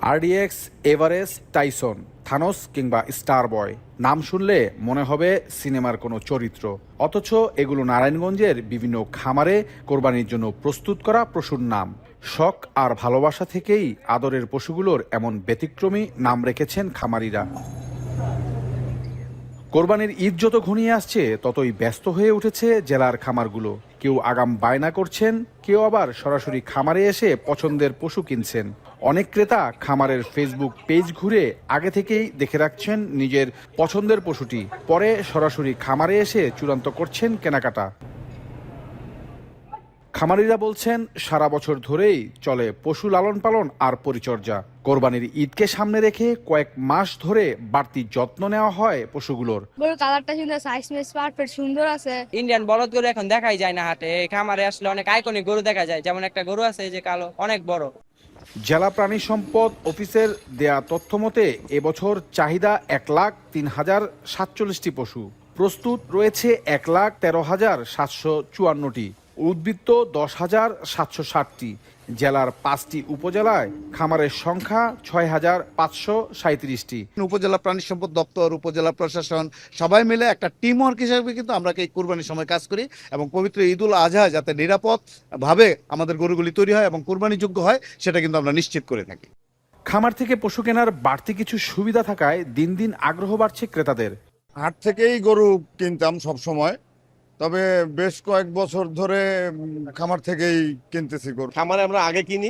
RDX, Everest, Tyson, Thanos কিংবা star বয় নাম শুনলে মনে হবে সিনেমার কোনো চরিত্র, অথচ এগুলো নারায়ণগঞ্জের বিভিন্ন খামারে কোরবানির জন্য প্রস্তুত করা পশুর নাম। শখ আর ভালোবাসা থেকেই আদরের পশুগুলোর এমন ব্যতিক্রমী নাম রেখেছেন খামারিরা। কোরবানির ঈদ যত ঘনিয়ে আসছে ততই ব্যস্ত হয়ে উঠেছে জেলার খামারগুলো। কেউ আগাম বায়না করছেন, কেউ আবার সরাসরি খামারে এসে পছন্দের পশু কিনছেন। অনেক ক্রেতা খামারের ফেসবুক পেজ ঘুরে আগে থেকেই দেখে রাখছেন নিজের পছন্দের পশুটি, পরে সরাসরি খামারে এসে চূড়ান্ত করছেন কেনাকাটা। খামারিরা বলছেন সারা বছর ধরেই চলে পশু লালন পালন আর পরিচর্যা। কোরবানির ঈদকে সামনে রেখে কয়েক মাস ধরে বাড়তি যত্ন নেওয়া হয় পশুগুলোর। গরুর কালারটা সুন্দর, সাইজ মেজ পারফেক্ট সুন্দর আছে। ইন্ডিয়ান বলদ গরু এখন দেখাই যায় না হাটে। খামারে আসলে অনেক আইকনিক গরু দেখা যায়, যেমন একটা গরু আছে যে কালো, অনেক বড়। জেলা প্রাণী সম্পদ অফিসের দেয়া তথ্য মতে এবছর চাহিদা 1,03,047টি পশু, প্রস্তুত রয়েছে 1,13,754টি, উদ্বৃত্ত 10,760টি। জেলার 5টি উপজেলায় খামারের সংখ্যা 6,537টি। উপজেলা প্রাণী সম্পদ দপ্তর, উপজেলা প্রশাসন সবাই মিলে একটা টিম ওয়ার্ক হিসেবে কিন্তু আমরা এই কুরবানির সময় কাজ করি এবং পবিত্র ঈদুল আজহা যাতে নিরাপদ ভাবে আমাদের গরুগুলি তৈরি হয় এবং কুরবানিযোগ্য হয় সেটা কিন্তু আমরা নিশ্চিত করে থাকি। খামার থেকে পশু কেনার বাড়তি কিছু সুবিধা থাকায় দিন দিন আগ্রহ বাড়ছে ক্রেতাদের। হাট থেকেই গরু কিনতাম সব সময়, তবে বেশ কয়েক বছর ধরে খামার থেকেই কিনতেছি গরু। খামারে আমরা আগে কিনি,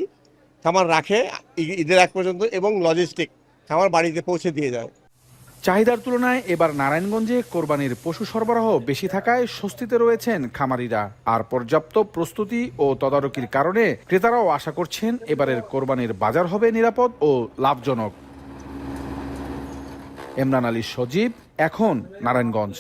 খামার রাখে ঈদের আগ পর্যন্ত এবং লজিস্টিক খামার বাড়িতে পৌঁছে দিয়ে যায়। চাহিদার তুলনায় এবার নারায়ণগঞ্জে কোরবানির পশু সরবরাহ বেশি থাকায় স্বস্তিতে রয়েছেন খামারিরা। আর পর্যাপ্ত প্রস্তুতি ও তদারকির কারণে ক্রেতারাও আশা করছেন এবারের কোরবানির বাজার হবে নিরাপদ ও লাভজনক। এমরান আলী সজীব, এখন নারায়ণগঞ্জ।